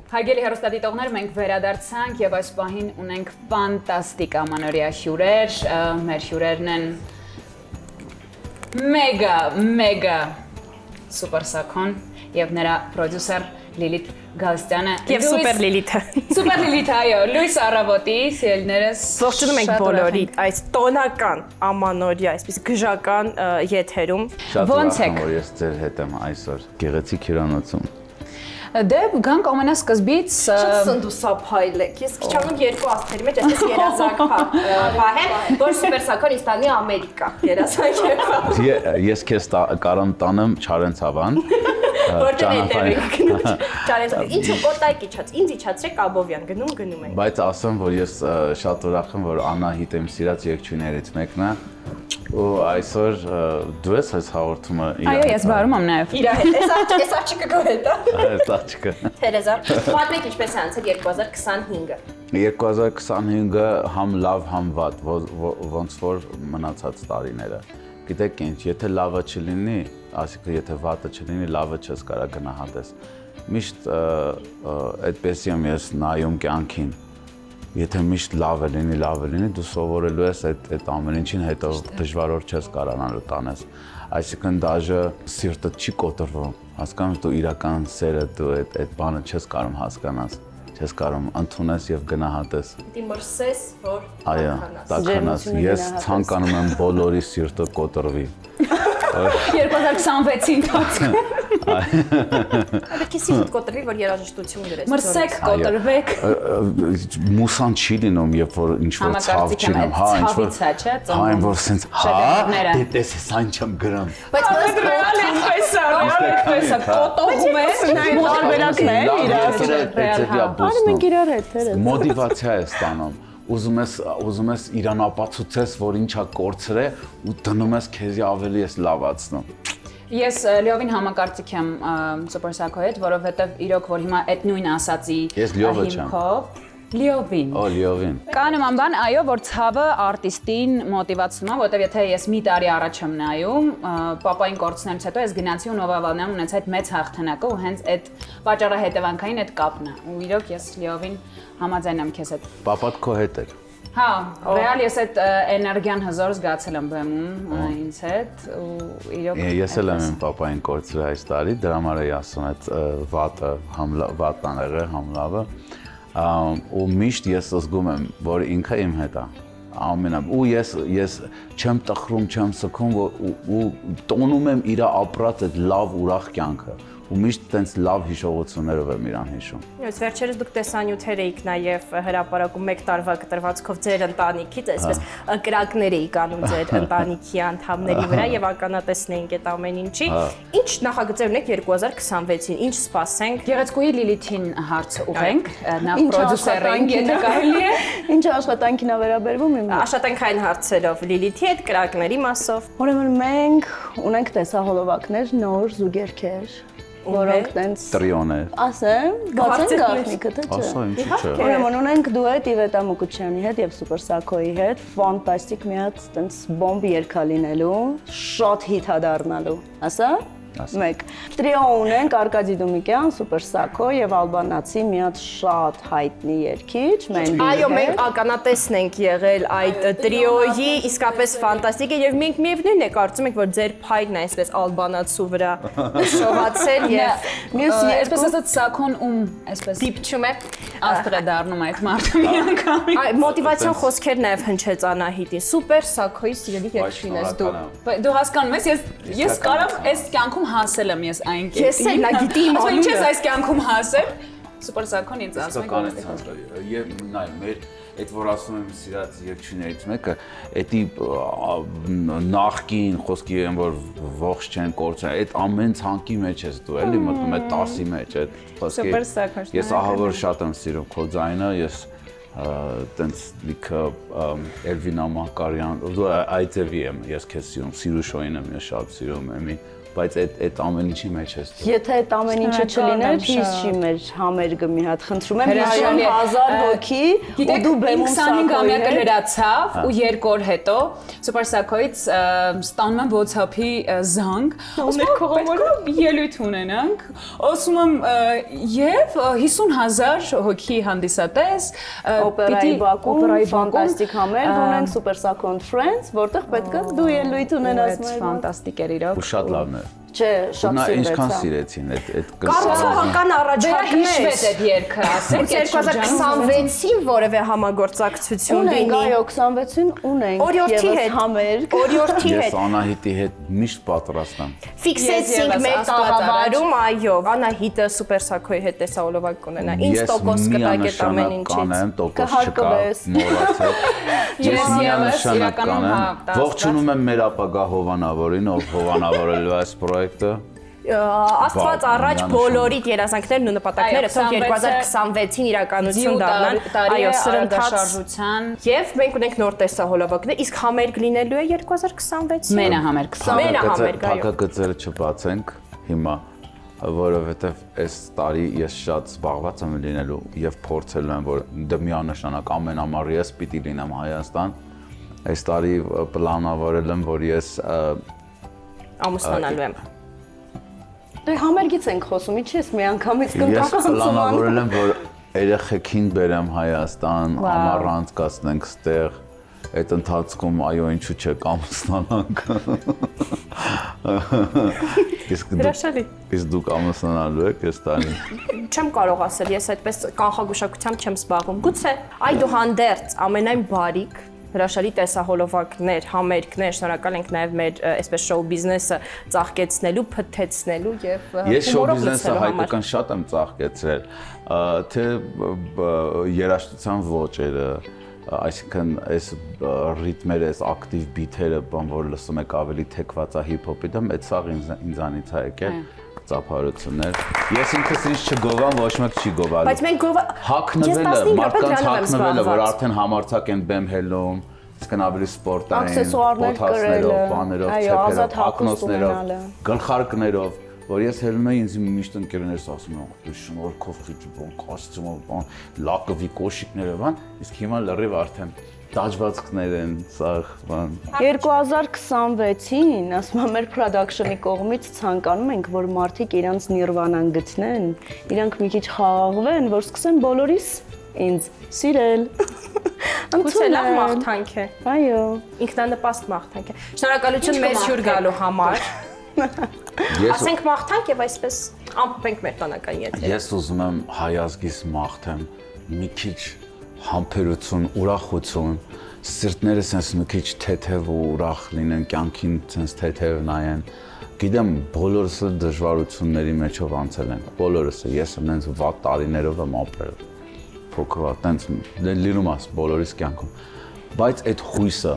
Հարգելի հեռուստադիտողներ, մենք վերադարձանք եւ այս պահին ունենք ֆանտաստիկ ամանորյա հյուրեր, մեր հյուրերն են մեգա սուպեր սակոն եւ նրա պրոդյուսեր Լիլիթ Գալստյանը եւ սուպեր Լիլիթը։ Սուպեր Լիլիթ, այո, Լույս Առավոտի սիրելիներս։ Ողջունում ենք բոլորին այս տոնական ամանորյա, այսպես գժական եթերում։ Ոնց եք։ Որ ես ձեր հետ եմ այսօր գեղեցիկ հյուրանոցում։ Դե գանք ամենասկզբից Շատ սնդուսափայլ եք։ Ես քիչ անում երկու աստղերի մեջ այսպես երազանք պահեմ, որ սուպեր սակոն իստանի Ամերիկա։ Երազանք է։ Ես քեզ կարամ տանեմ Չարենցավան։ Որտեղ հետևեք գնում։ Չարենցավան։ Ինչու կոտայք իջած։ Ինձ իջացրեք Աբովյան գնում ենք։ Բայց ասեմ, որ ես շատ ուրախ եմ, որ Անահիտ եմ սիրած երգչուհիներից մեկն է։ Ու այսօր դու ես այս հաղորդումը իր Այո, ես բարում եմ նաև։ Իր հետ։ Էս աչիկը գո հետ է։ Այս աղջիկը։ Թերեզա, պատմեք ինչպես է անցել 2025-ը։ 2025-ը համ լավ, համ վատ, ոնց որ մնացած տարիները։ Գիտեք ինչ, եթե լավը չլինի, ասիկա եթե վատը չլինի, լավը չես կարա գնահատես։ Միշտ այդպես եմ ես նայում կյանքին։ Եթե միշտ լավ է լինի, դու սովորելու ես այդ ամեն ինչին հետո դժվար օր չես կարողանալու տանես։ Այսինքն դաժե սիրտը չի կոտրվում, հասկանում դու իրական սերը դու այդ բանը չես կարող հասկանաս, չես կարող ընդունես եւ գնահատես։ Դի մրսես, որ Այո, տականաս, ես ցանկանում եմ բոլորի սիրտը կոտրվի։ 2026-ի ընթացքում։ Պետք է սիրտ կոտրվի, որ երաժշտություն գրես։ Մրսեք, կոտրվեք։ Մուսան չի լինում, երբ որ ինչ-որ ցավ չի լինում, հա, ինչ-որ հա, այն որ սենց հա, դես ես այն չեմ գրում։ Բայց Ռեալ էնպես է, կոտողում ես, տարբերակներ իրար։ Արում ենք իրար հետ, թերեզ։ Մոտիվացիա է ստանում։ Ուզում ես իրան ապացուցես, որ ինչա կորցրե ու դնում ես քեզի ավելի ես լավացնում։ Ես լիովին համակարծիք եմ Սուպեր Սակոյի հետ, որովհետև իրոք որ հիմա այդ նույն ասացի հիմքով Լիովին։ Օ, լիովին։ Կա նման բան, այո, որ ցավը արտիստին մոտիվացնում է, որովհետև եթե ես մի տարի առաջ եմ նայում, պապային կորցնելուց հետո ես գնացի ու Նովավալնիանում ունեցա այդ մեծ հաղթանակը ու հենց այդ պատճառահետևանքային այդ կապն է։ Ու իրոք ես լիովին համաձայն եմ քեզ հետ։ Պապատ քո հետ էր։ Հա, ռեալ ես այդ էներգիան հզոր զգացել եմ բեմում ինձ հետ ու իրոք Ես էլ եմ պապային կորցրել այս տարի, դրա համար էի ասում այդ վատը, համ վատն եղել, համ լավը։ Ու միշտ ես զգում եմ, որ ինքը իմ հետ է, ու ես չեմ տխրում, չեմ սգում ու տոնում եմ իր ապրած այդ լավ ուրախ կյանքը ու միշտ տենց լավ հիշողություններով եմ իրան հիշում։ Ես վերջերս դուք տեսանյութեր էիք նաև հրապարակում 1 տարվա կտրվածքով ձեր ընտանիքից, այսպես կրակներ էիք անում ձեր ընտանիքի անդամների վրա եւ ականատեսն էինք այդ ամեն ինչի։ Ինչ նախագծեր ունեք 2026-ին, ինչ սպասենք։ Գեղեցկուհի Լիլիթին հարց ուղենք, նա պրոդյուսերին, եթե կարելի է։ Ինչ աշխատանքին է վերաբերվում իմ Աշխատանքային հարցերով Լիլիթի հետ, կրակների մասով։ Ուրեմն մենք ունենք տեսահոլովակներ, նոր զուգերքեր, որոնք տենց Տրիոներ։ ասեմ, բացեն գաղտնիքը, թե չէ։ Ասա ինչի՞ չէ։ Ուրեմն ունենք դուետ Իվետա Մուկուչյանի հետ եւ Սուպեր Սակոյի հետ, ֆանտաստիկ մի հատ տենց բոմբ երգա լինելու, շատ հիթ է դառնալու։ Ասա։ Մեկ տրիո ունենք Արկադի Դումիկյան, Սուպեր Սակո եւ ալբանացի մի հատ շատ հայտնի երգիչ, Մենդի։ Այո, մենք ականատեսն ենք եղել այդ տրիոյի, իսկապես ֆանտաստիկ է եւ մենք միևնույնն է կարծում ենք, որ ձեր փայլն է այսպես ալբանացու վրա շողացել եւ մյուս այսպես ասած Սակոն այսպես դիպչում է աստղ է դառնում այդ մարդը մի անգամ։ Այ մոտիվացիոն խոսքեր նաև հնչեց Անահիտին։ Սուպեր Սակոյի սիրելի երգչին ես դու։ Դու հասկանում ես, ես կարամ այս կյանքում հասել եմ ես այն կերպ։ Ես էլ նա գիտի իմ անունը։ Ինչ անունը։ ես այս կյանքում հասել։ Սուպեր Սակոն ինձ ասում է։ Եվ նայ մեր այդ որ ասում եմ սիրած երգչուհիներից մեկը, էդի նախքին խոսքի են որ ողջ չեն կորցրել, այդ ամեն ցանկի մեջ ես դու էլի մտնում է 10-ի մեջ այդ խոսքի։ Սուպեր Սակոն։ Ես ահա որ շատ եմ սիրում քո ձայնը, ես տենց լիքը Էլվինա Մակարյան, այդ ձևի եմ ես քեզ սիրում, Սիրուշոյին եմ ես շատ սիրում, եմի բայց այդ ամեն ինչի մեջ է։ Եթե այդ ամեն ինչը չլիներ, հիշի մեր համերգը մի հատ խնդրում եմ 50,000 հոգի ու դու բեմում 25-ամյակը լրացավ ու 2 օր հետո Super Sacco-ից ստանում եմ WhatsApp-ի զանգ, ասում եմ ելույթ ունենանք, ասում եմ եւ 50,000 հոգի հանդիսատես Օպերայի Բաքում ֆանտաստիկ համերգ ունենք Super Sacco Friends, որտեղ պետք է դու ելույթ ունենաս մեր մոտ։ Ֆանտաստիկ էր իրոք։ Ու շատ լավն է։ Չէ, շատ Նա սիրվեց։ ինչքան սիրեցին այդ Կառուցողական առաջարկներ Վերակշվեց այդ երգը, ասենք 2026-ին որևէ համագործակցություն Ունենք, լինի։ այո, 26-ին ունենք Օրիորդի ևս հետ համերգ։ Օրիորդի Ես հետ Անահիտի հետ միշտ պատրաստ եմ։ ֆիքսեցինք Ես մեր ևս աստված տաղավարում, այո, Անահիտը Super Sacco-ի հետ տեսահոլովակ կունենա։ Ինչ տոկոս կտակ այդ ամեն ինչից։ Կանեմ, տոկոս չկա, Կհարկվես։ մոռացեք։ Ես ևս միանշանակ իրականում, կանեմ։ հա, Ողջունում եմ մեր ապագա հովանավորին, ով հովանավորելու է այս պրոյեկտը։ Աստված առաջ միանշանակ։ բոլորիդ երազանքներն ու նպատակները թող 2026-ին իրականություն դառնան, այո, սրընթաց շարժության եւ մենք ունենք նոր տեսահոլովակներ, իսկ համերգ լինելու է 2026-ին։ մենա համերգ։ Մենահամերգ, այո։ Փակագծերը չբացենք հիմա, որովհետև այս տարի ես շատ զբաղված եմ լինելու եւ փորձելու եմ, որ դա միանշանակ ամեն ամառ ես պիտի լինեմ Հայաստան։ Այս տարի պլանավորել եմ, որ ես Ամուսնանալու եմ։ Դե համերգից ենք խոսում, ինչի՞ ես միանգամից Ես կնկականցում պլանավորել եմ, որ երեխեքին բերեմ Հայաստան, ամառանց կացնենք ստեղ, այդ ընթացքում այո, ինչու՞ չէ կամուսնանանք։ Իսկ դուք ամուսնանալու եք այս տարի։ Չեմ կարող ասել, ես այդպես կանխագուշակությամբ չեմ զբաղվում։ Գուցե այդուհանդերձ ամենայն բարիք հրաշալի տեսահոլովակներ, համերգներ, շնորհակալ ենք նաև մեր այսպես շոու բիզնեսը ծաղկեցնելու, փթթեցնելու եւ Ես շոու բիզնեսը հայկական շատ եմ ծաղկեցրել, թե երաժշտության ոճերը, այսինքն այս ռիթմերը, այս ակտիվ բիթերը, բան որ լսում եք ավելի թեքված է հիփ-հոփի դեմ, այդ սաղ ինձանից է եկել ծափարություններ։ Ես ինքս ինձ չգովամ, ոչ մեկ չի գովալու։ Բայց մենք գովա Հակնվելը, մարդկանց հակնվելը, որ արդեն համարցակ են բեմ հելում, իսկն ավելի սպորտային, Աքսեսուարներ բոթասներով, կրելը, բաներով, այո, ցեպերով, ազատ հագուստ ակնոցներով, ունենալը։ գլխարկներով, որ ես հելում էի ինձ միշտ ընկերներս ասում են, դու շնորհքով խիճ բան, կոստյում, բան, լակովի կոշիկները, բան, իսկ հիմա լրիվ արդեն դաջվածքներ են, սաղ, բան։ 2026-ին, ասում եմ, մեր production-ի կողմից ցանկանում ենք, որ մարդիկ իրանց նիրվանան գտնեն, իրանք մի քիչ խաղաղվեն, որ սկսեն բոլորիս ինձ սիրել։ գուցե լավ մաղթանք է։ Այո։ Ինքնանպաստ մաղթանք է։ Շնորհակալություն մեր հյուր գալու համար։ Ասենք մաղթանք եւ այսպես ամփոփենք մեր տոնական եթերը։ Ես ուզում եմ հայազգիս մաղթեմ մի քիչ համբերություն, ուրախություն, սիրտները sense մի քիչ թեթև ու ուրախ լինեն, կյանքին sense թեթև նայեն։ Գիտեմ, բոլորս էլ դժվարությունների մեջով անցել ենք, բոլորս, ես եմ նենց վատ տարիներով եմ ապրել, փոքրվա, տենց լիրում աս բոլորիս կյանքում, բայց այդ հույսը,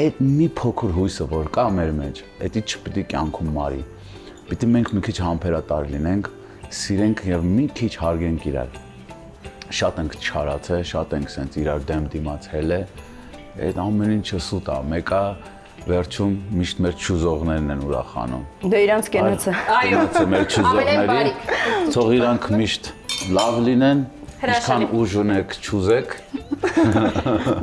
այդ մի փոքր հույսը, որ կա մեր մեջ, դա չպիտի կյանքում մարի, պիտի մենք մի քիչ համբերատար լինենք, սիրենք եւ մի քիչ հարգենք իրար, շատ ենք չարացել, շատ ենք sense իրար դեմ դիմացել է, այդ ամեն ինչը սուտ է, մեկը վերջում միշտ մեր ճուզողներն են ուրախանում։ Դե իրանց կենացը։ Այո, մեր ճուզողների, թող իրանք միշտ լավ լինեն, ինչքան ուժ ունեք, ճուզեք։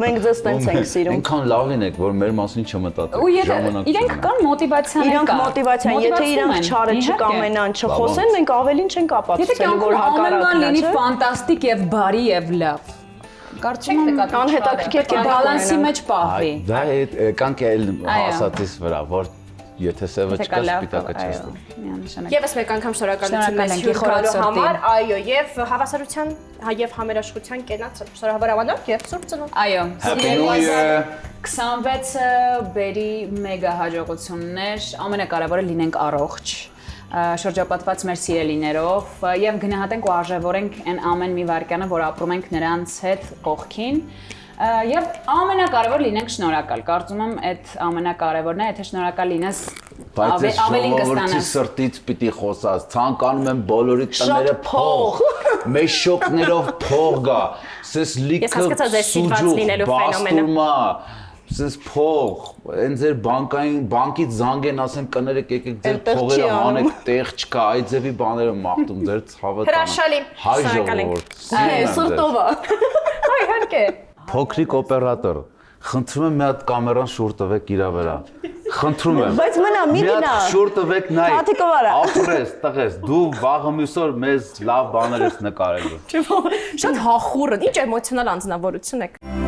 Մենք ձեզ տենց ենք սիրում։ Այնքան լավ լինեք, որ մեր մասին չմտածեք, Ու ժամանակ իրենք կան մոտիվացիան Իրանք մոտիվացիան, եթե իրանք չարը չկամենան, չխոսեն, մենք ավելին չենք ապացուցելու, որ հակառակն լինի է։ ֆանտաստիկ եւ բարի եւ լավ։ Կարծում եմ անհետաքրքիր պետք է բալանսի մեջ պահվի։ Դա է կանք էլ ասածից վրա, որ եթե սևը չկա, սպիտակը չես դու։ Միանշանակ։ Եվս մեկ անգամ շնորհակալություն մեզ հյուր գալու համար, այո, եւ հավասարության եւ համերաշխության կենաց շնորհավոր ավանակ եւ Սուրբ Ծնունդ։ Այո։ Happy New Year։ 26-ը բերի մեգա հաջողություններ, ամենակարևորը լինենք առողջ, շրջապատված մեր սիրելիներով եւ գնահատենք ու արժևորենք այն ամեն մի վայրկյանը, որ ապրում ենք նրանց հետ կողքին։ Եվ ամենակարևոր լինենք շնորհակալ։ Կարծում եմ այդ ամենակարևորն է, եթե շնորհակալ լինես, ավելին ժողովրդի սրտից պիտի խոսած, ցանկանում եմ բոլորի տները փող, մեր շոկներով փող գա, սես լիքը սուջուխ, բաստուրմա, Սենց փող, այն ձեր բանկից զանգ են ասեն կներեք եկեք ձեր փողերը հանեք, տեղ չկա, այդ ձևի բաները մաղթում ձեր ցավը տանը։ Հրաշալի, Հայ շնորհակալ ենք։ ժողովուրդ։ Սրտովա։ Այ իհարկե։ Փոքրիկ օպերատոր, խնդրում եմ մի հատ կամերան շուր տվեք իրա վրա։ Խնդրում եմ։ Բայց մնա, մի գնա։ Մի հատ շուր տվեք նայ։ Հաթիկով արա։ Ապրես, տղես, դու վաղը մյուսօր մեզ լավ բաներ ես նկարելու։ Շատ հախուռ, ինչ էմոցիոնալ անձնավորություն եք։